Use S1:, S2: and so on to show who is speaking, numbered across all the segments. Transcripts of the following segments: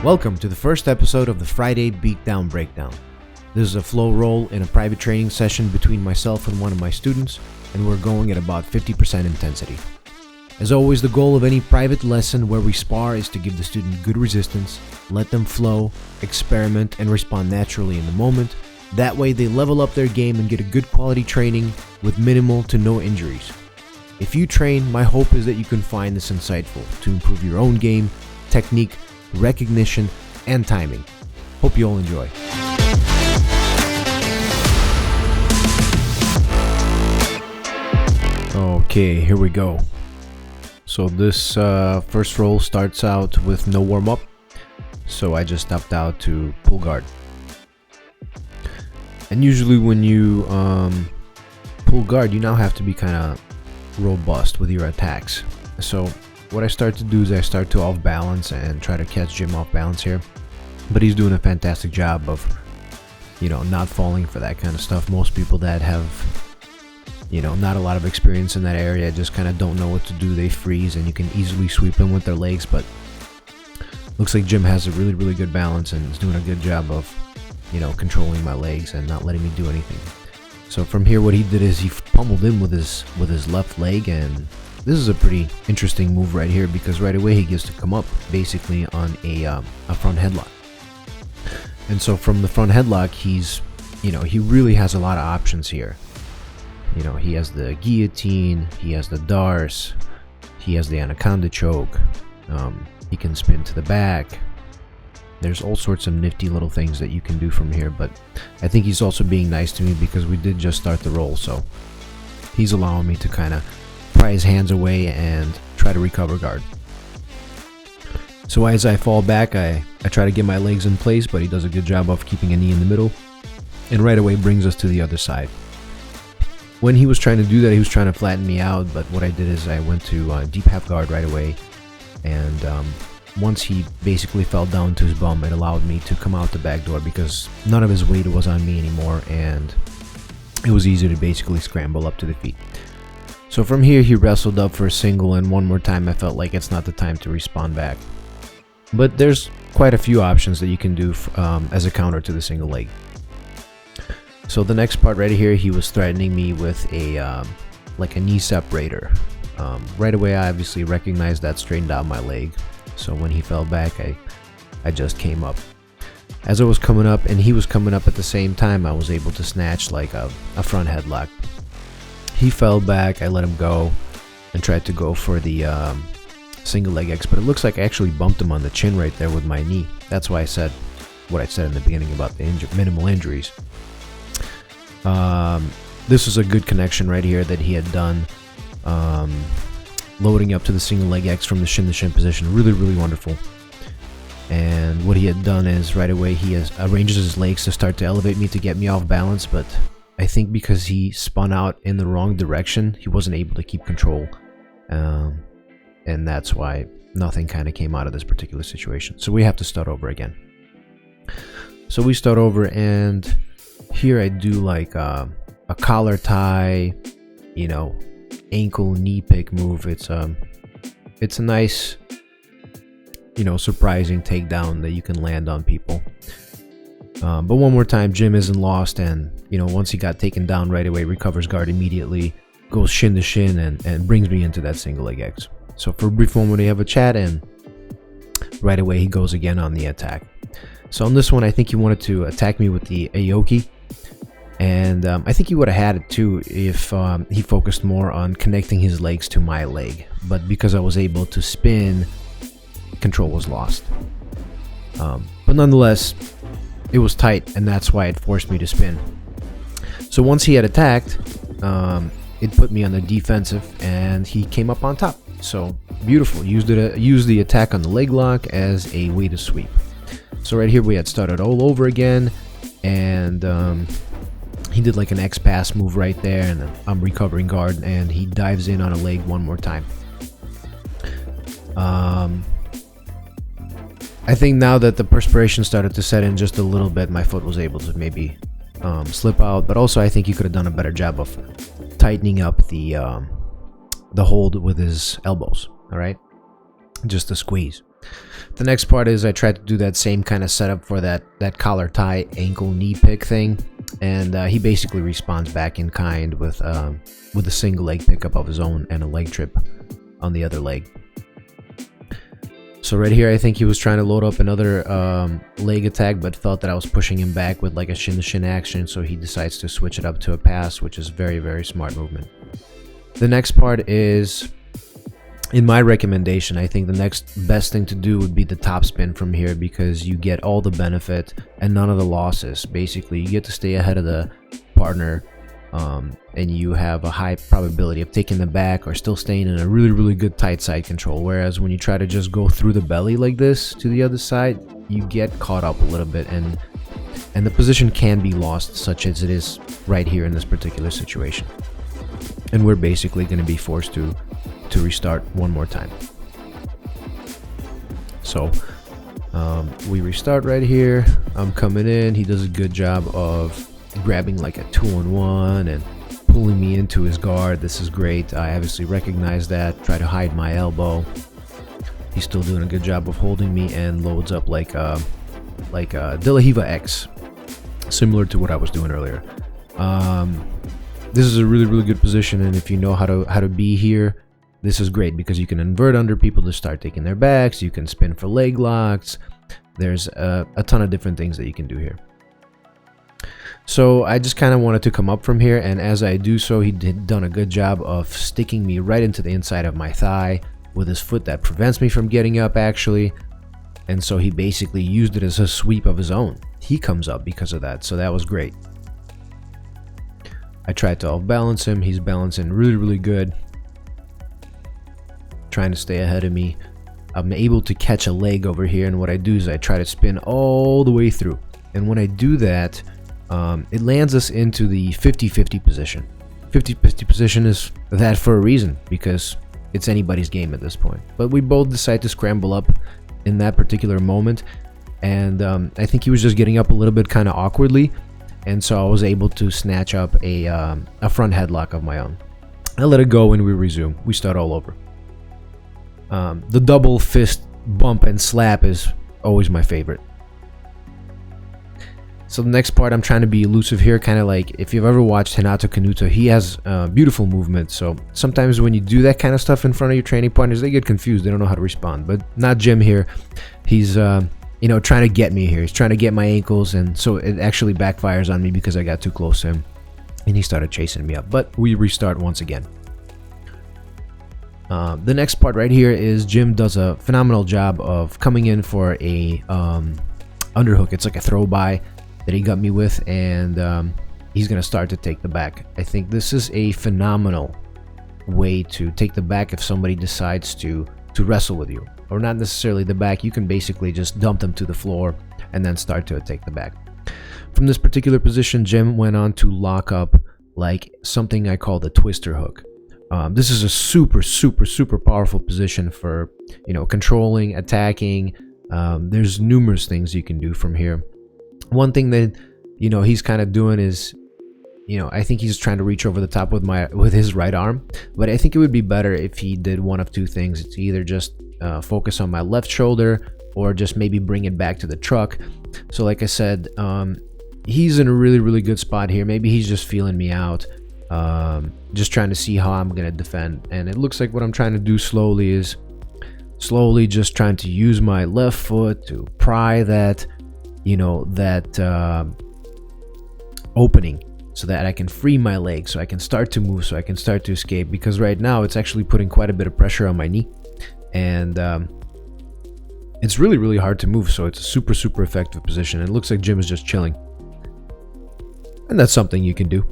S1: Welcome to the first episode of the Friday Beatdown Breakdown. This is a flow roll in a private training session between myself and one of my students, and we're going at about 50% intensity. As always, the goal of any private lesson where we spar is to give the student good resistance, let them flow, experiment, and respond naturally in the moment. That way they level up their game and get a good quality training with minimal to no injuries. If you train, my hope is that you can find this insightful to improve your own game, technique, recognition, and timing. Hope you all enjoy. Okay, here we go. So this first roll starts out with no warm-up, so I just stepped out to pull guard. And usually when you pull guard, you now have to be kind of robust with your attacks. So what I start to do is I start to off balance and try to catch Jim off balance here, but he's doing a fantastic job of, not falling for that kind of stuff. Most people that have, not a lot of experience in that area just kind of don't know what to do. They freeze and you can easily sweep them with their legs, but looks like Jim has a really good balance and is doing a good job of, controlling my legs and not letting me do anything. So from here, what he did is he pummeled in with his left leg, and this is a pretty interesting move right here because right away he gets to come up basically on a front headlock. And so from the front headlock, he's, he really has a lot of options here. He has the guillotine, he has the darce, he has the anaconda choke, he can spin to the back. There's all sorts of nifty little things that you can do from here, but I think he's also being nice to me because we did just start the roll, so he's allowing me to kind of pry his hands away and try to recover guard. So as I fall back, I try to get my legs in place, but he does a good job of keeping a knee in the middle, and right away brings us to the other side. When he was trying to do that, he was trying to flatten me out, but what I did is I went to deep half guard right away, and once he basically fell down to his bum, it allowed me to come out the back door because none of his weight was on me anymore, and it was easy to basically scramble up to the feet. So from here, he wrestled up for a single, and one more time I felt like it's not the time to respond back. But there's quite a few options that you can do as a counter to the single leg. So the next part right here, he was threatening me with a knee separator. Right away, I obviously recognized that straightened out my leg. So when he fell back, I just came up. As I was coming up and he was coming up at the same time, I was able to snatch like a front headlock. He fell back, I let him go and tried to go for the single leg X, but it looks like I actually bumped him on the chin right there with my knee. That's why I said what I said in the beginning about the minimal injuries. This was a good connection right here that he had done, loading up to the single leg X from the shin to shin position. Really wonderful. And what he had done is right away he arranges his legs to start to elevate me to get me off balance, but I think because he spun out in the wrong direction, he wasn't able to keep control, and that's why nothing kind of came out of this particular situation. So we have to start over again. So we start over, and here I do like a collar tie, ankle knee pick move. It's a nice, surprising takedown that you can land on people. But one more time, Jim isn't lost, and once he got taken down right away, recovers guard immediately, goes shin to shin, and brings me into that single leg X. So for a brief moment, we have a chat, and right away he goes again on the attack. So on this one, I think he wanted to attack me with the Aoki, and I think he would have had it too if he focused more on connecting his legs to my leg. But because I was able to spin, control was lost. But nonetheless, it was tight, and that's why it forced me to spin. So once he had attacked, it put me on the defensive, and he came up on top. So beautiful. Used the attack on the leg lock as a way to sweep. So right here we had started all over again, and he did like an X pass move right there, and then I'm recovering guard, and he dives in on a leg one more time. I think now that the perspiration started to set in just a little bit, my foot was able to maybe slip out, but also I think he could have done a better job of tightening up the hold with his elbows. All right, just a squeeze. The next part is I tried to do that same kind of setup for that collar tie ankle knee pick thing, and he basically responds back in kind with a single leg pickup of his own and a leg trip on the other leg. So right here, I think he was trying to load up another leg attack, but felt that I was pushing him back with like a shin-to-shin action, so he decides to switch it up to a pass, which is very, very smart movement. The next part is, in my recommendation, I think the next best thing to do would be the top spin from here, because you get all the benefit and none of the losses. Basically, you get to stay ahead of the partner, and you have a high probability of taking the back or still staying in a really, really good tight side control. Whereas when you try to just go through the belly like this to the other side, you get caught up a little bit, and the position can be lost, such as it is right here in this particular situation. And we're basically going to be forced to restart one more time. So we restart right here. I'm coming in. He does a good job of grabbing like a 2-on-1 and pulling me into his guard. This is great. I obviously recognize that. Try to hide my elbow. He's still doing a good job of holding me, and loads up like a De La Riva X, similar to what I was doing earlier. This is a really, really good position, and if you know how to be here, this is great, because you can invert under people to start taking their backs. You can spin for leg locks. There's a ton of different things that you can do here. So I just kind of wanted to come up from here, and as I do so, he done a good job of sticking me right into the inside of my thigh with his foot that prevents me from getting up, actually. And so he basically used it as a sweep of his own. He comes up because of that, so that was great. I tried to off-balance him. He's balancing really, really good, trying to stay ahead of me. I'm able to catch a leg over here, and what I do is I try to spin all the way through. And when I do that, it lands us into the 50-50 position. 50-50 position is that for a reason, because it's anybody's game at this point. But we both decide to scramble up in that particular moment, and I think he was just getting up a little bit kind of awkwardly, and so I was able to snatch up a front headlock of my own. I let it go, and we resume. We start all over. The double fist bump and slap is always my favorite. So the next part, I'm trying to be elusive here, kind of like if you've ever watched Renato Canuto, he has beautiful movement. So sometimes when you do that kind of stuff in front of your training partners, they get confused. They don't know how to respond. But not Jim here. He's trying to get me here. He's trying to get my ankles, and so it actually backfires on me because I got too close to him, and he started chasing me up. But we restart once again. The next part right here is Jim does a phenomenal job of coming in for a underhook. It's like a throw by that he got me with, and he's going to start to take the back. I think this is a phenomenal way to take the back if somebody decides to wrestle with you, or not necessarily the back. You can basically just dump them to the floor and then start to take the back. From this particular position, Jim went on to lock up like something I call the twister hook. This is a super, super, super powerful position for controlling, attacking. There's numerous things you can do from here. One thing that he's kind of doing is, I think he's trying to reach over the top with his right arm, but I think it would be better if he did one of two things. It's either just focus on my left shoulder, or just maybe bring it back to the truck. So like I said, he's in a really, really good spot here. Maybe he's just feeling me out, just trying to see how I'm gonna defend. And it looks like what I'm trying to do slowly is just trying to use my left foot to pry that opening, so that I can free my leg, so I can start to move, so I can start to escape. Because right now it's actually putting quite a bit of pressure on my knee, and it's really, really hard to move. So it's a super, super effective position. It looks like Jim is just chilling, and that's something you can do.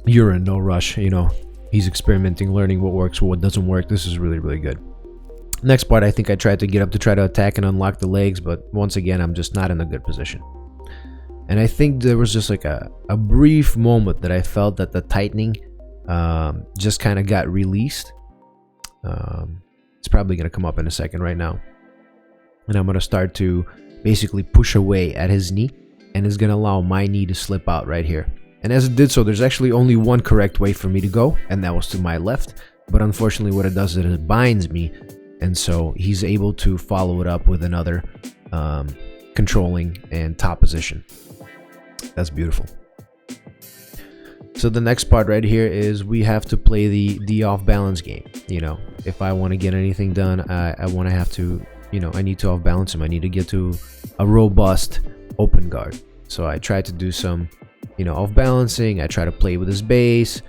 S1: You're in no rush. He's experimenting, learning what works, what doesn't work. This is really, really good. Next part, I think I tried to get up to try to attack and unlock the legs, but once again, I'm just not in a good position. And I think there was just like a brief moment that I felt that the tightening just kind of got released. It's probably going to come up in a second right now. And I'm going to start to basically push away at his knee, and it's going to allow my knee to slip out right here. And as it did so, there's actually only one correct way for me to go, and that was to my left. But unfortunately, what it does is it binds me, and so he's able to follow it up with another controlling and top position. That's beautiful. So the next part right here is we have to play the off balance game. You know, if I want to get anything done, I want to have to, you know, I need to off balance him. I need to get to a robust open guard. So I try to do some, you know, off balancing. I try to play with his base,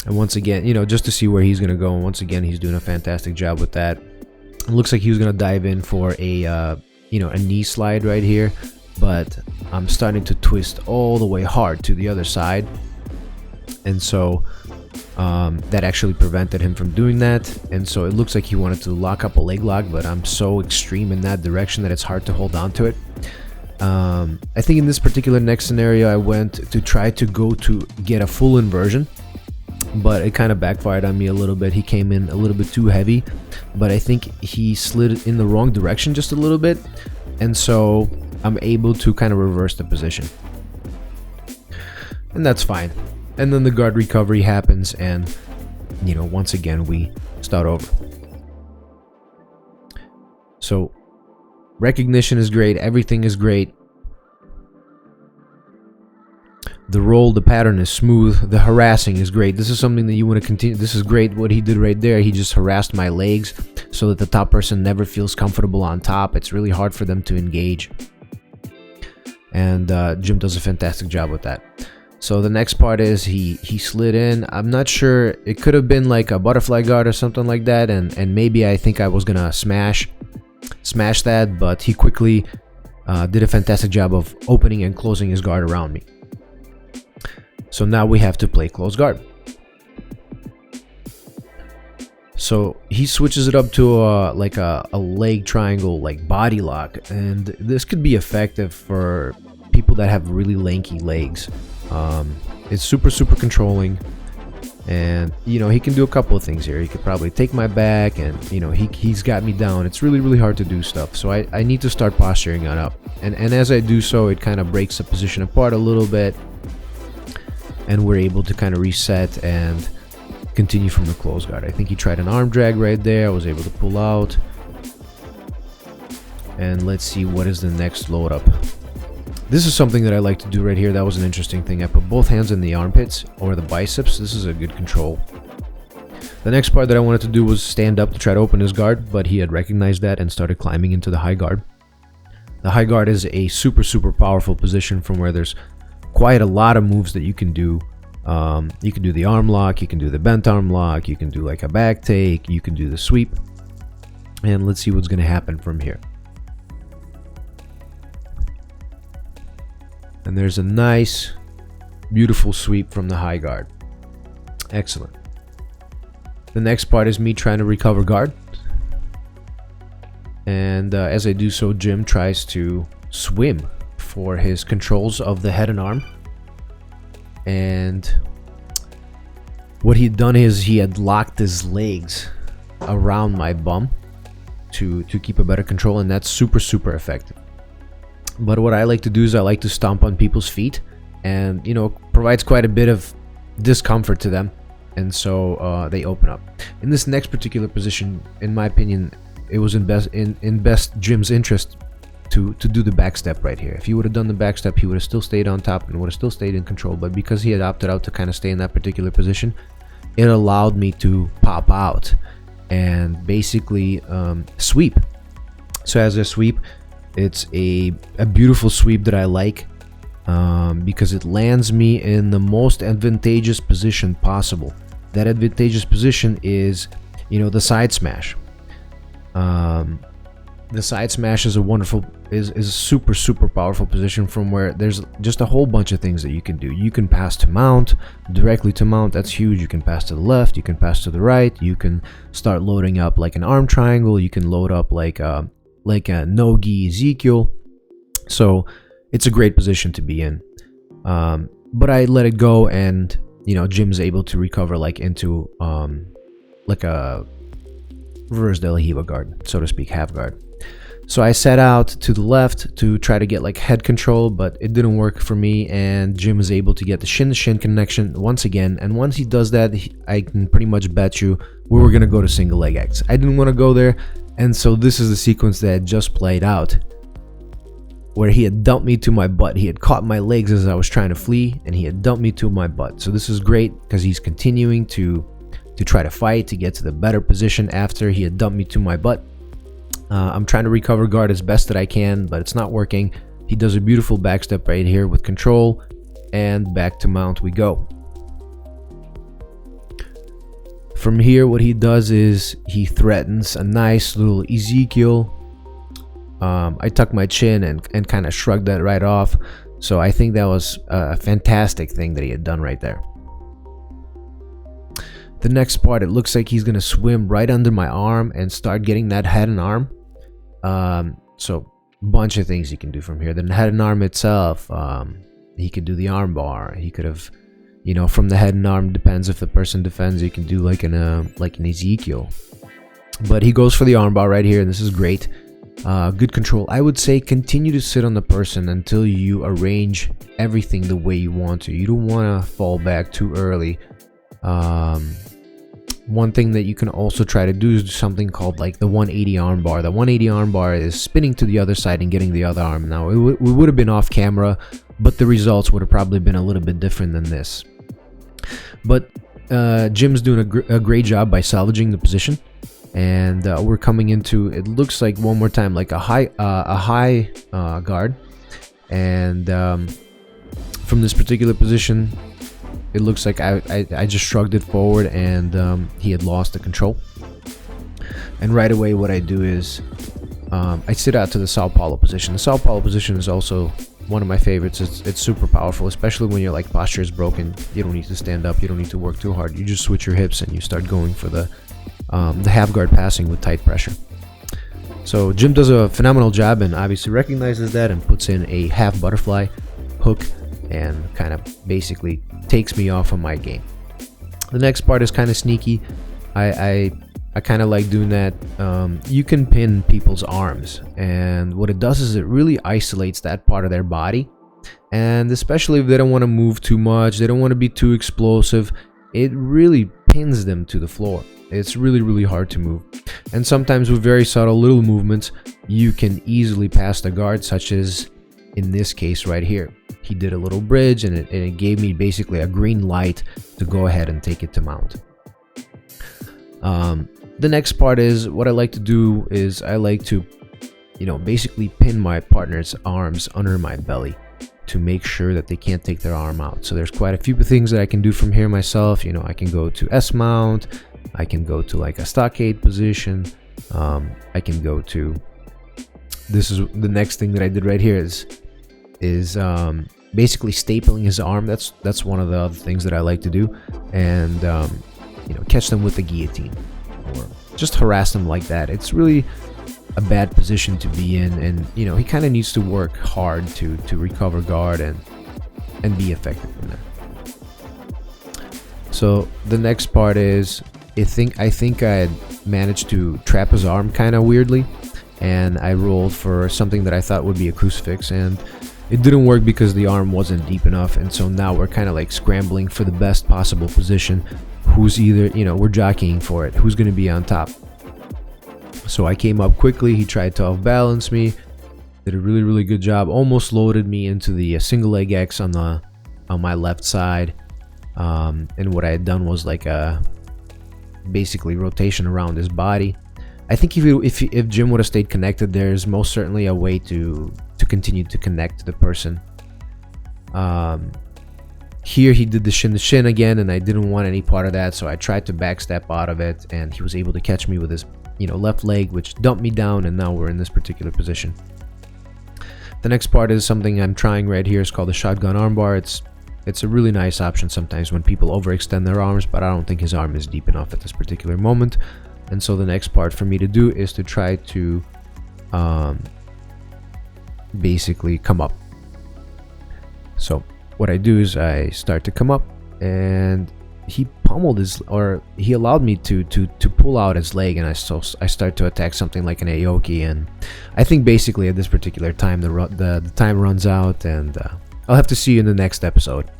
S1: and once again, you know, just to see where he's gonna go. And once again, he's doing a fantastic job with that. It looks like he was gonna dive in for a you know, a knee slide right here, but I'm starting to twist all the way hard to the other side, and so that actually prevented him from doing that. And so it looks like he wanted to lock up a leg lock, but I'm so extreme in that direction that it's hard to hold on to it. I think in this particular next scenario, I went to try to go to get a full inversion, but it kind of backfired on me a little bit. He came in a little bit too heavy, but I think he slid in the wrong direction just a little bit, and so I'm able to kind of reverse the position, and that's fine. And then the guard recovery happens, and, you know, once again we start over. So recognition is great, everything is great. The roll, the pattern is smooth, the harassing is great. This is something that you want to continue. This is great what he did right there. He just harassed my legs so that the top person never feels comfortable on top. It's really hard for them to engage, and Jim does a fantastic job with that. So the next part is he slid in. I'm not sure, it could have been like a butterfly guard or something like that, and maybe I think I was gonna smash that, but he quickly did a fantastic job of opening and closing his guard around me. So now we have to play close guard. So he switches it up to like a leg triangle, like body lock, and this could be effective for people that have really lanky legs. It's super controlling, and, you know, he can do a couple of things here. He could probably take my back, and, you know, he's got me down. It's really hard to do stuff, so I need to start posturing on up, and as I do so, it kind of breaks the position apart a little bit, and we're able to kind of reset and continue from the close guard. I think he tried an arm drag right there. I was able to pull out, and let's see what is the next load up. This is something that I like to do right here. That was an interesting thing. I put both hands in the armpits or the biceps. This is a good control. The next part that I wanted to do was stand up to try to open his guard, but he had recognized that and started climbing into the high guard. The high guard is a super powerful position from where there's quite a lot of moves that you can do. You can do the arm lock, you can do the bent arm lock, you can do like a back take, you can do the sweep. And let's see what's going to happen from here. And there's a nice, beautiful sweep from the high guard. Excellent. The next part is me trying to recover guard. And as I do so, Jim tries to swim for his controls of the head and arm. And what he'd done is he had locked his legs around my bum to keep a better control, and that's super effective. But what I like to do is I like to stomp on people's feet, and, you know, provides quite a bit of discomfort to them, and so they open up. In this next particular position, in my opinion, it was in best Jim's interest to do the back step right here. If he would have done the back step, he would have still stayed on top and would have still stayed in control, but because he had opted out to kind of stay in that particular position, it allowed me to pop out and basically sweep. So as I sweep, it's a beautiful sweep that I like, because it lands me in the most advantageous position possible. That advantageous position is, you know, the side smash. The side smash is a super powerful position from where there's just a whole bunch of things that you can do. You can pass to mount, directly to mount, that's huge. You can pass to the left, you can pass to the right, you can start loading up like an arm triangle, you can load up like a no-gi Ezekiel. So it's a great position to be in. But I let it go, and, you know, Jim's able to recover like into like a reverse De La Riva guard, so to speak, half guard. So I set out to the left to try to get like head control, but it didn't work for me, and Jim was able to get the shin-to-shin connection once again. And once he does that, I can pretty much bet you we were gonna go to single leg X. I didn't want to go there, and so this is the sequence that had just played out, where he had dumped me to my butt. He had caught my legs as I was trying to flee, and he had dumped me to my butt. So this is great because he's continuing to try to fight to get to the better position after he had dumped me to my butt. I'm trying to recover guard as best that I can, but it's not working. He does a beautiful backstep right here with control, and back to mount we go. From here, what he does is he threatens a nice little Ezekiel. I tucked my chin and kind of shrugged that right off. So I think that was a fantastic thing that he had done right there. The next part, it looks like he's going to swim right under my arm and start getting that head and arm. So bunch of things he can do from here. The head and arm itself, he could do the arm bar. He could have, you know, from the head and arm, depends if the person defends, you can do like an Ezekiel. But he goes for the arm bar right here, and this is great. Good control. I would say continue to sit on the person until you arrange everything the way you want to. You don't want to fall back too early. One thing that you can also try to do is something called like the 180 arm bar. The 180 arm bar is spinning to the other side and getting the other arm. Now, it would have been off camera, but the results would have probably been a little bit different than this. But Jim's doing a great job by salvaging the position. And we're coming into, it looks like one more time, like a high guard. And from this particular position, it looks like I just shrugged it forward, and he had lost the control. And right away what I do is I sit out to the Sao Paulo position. The Sao Paulo position is also one of my favorites. It's super powerful, especially when your like posture is broken. You don't need to stand up, you don't need to work too hard. You just switch your hips and you start going for the half guard passing with tight pressure. So Jim does a phenomenal job and obviously recognizes that and puts in a half butterfly hook and kind of basically takes me off of my game. The next part is kind of sneaky. I kind of like doing that. You can pin people's arms, and what it does is it really isolates that part of their body, and especially if they don't want to move too much, they don't want to be too explosive, it really pins them to the floor. It's really hard to move, and sometimes with very subtle little movements you can easily pass the guard, such as in this case right here. He did a little bridge, and it gave me basically a green light to go ahead and take it to mount. The next part is what I like to do is I like to, you know, basically pin my partner's arms under my belly to make sure that they can't take their arm out. So there's quite a few things that I can do from here myself. You know, I can go to S mount, I can go to like a stockade position, I can go to, this is the next thing that I did right here is basically stapling his arm. That's one of the other things that I like to do, and you know, catch them with the guillotine or just harass them like that. It's really a bad position to be in, and you know, he kind of needs to work hard to recover guard and be effective in there. So the next part is I think I had managed to trap his arm kind of weirdly, and I rolled for something that I thought would be a crucifix, and it didn't work because the arm wasn't deep enough. And so now we're kind of like scrambling for the best possible position. Who's either, you know, we're jockeying for it, who's going to be on top. So I came up quickly, he tried to off-balance me, did a really good job, almost loaded me into the single leg X on my left side. And what I had done was like a basically rotation around his body. I think if Jim would have stayed connected, there's most certainly a way to continue to connect to the person. Here he did the shin to shin again, and I didn't want any part of that, so I tried to backstep out of it, and he was able to catch me with his, you know, left leg, which dumped me down, and now we're in this particular position. The next part is something I'm trying right here. It's called the shotgun armbar. It's a really nice option sometimes when people overextend their arms, but I don't think his arm is deep enough at this particular moment. And so the next part for me to do is to try to basically come up. So what I do is I start to come up, and he pummeled his, or he allowed me to pull out his leg, and I start to attack something like an Aoki, and I think basically at this particular time the time runs out, and I'll have to see you in the next episode.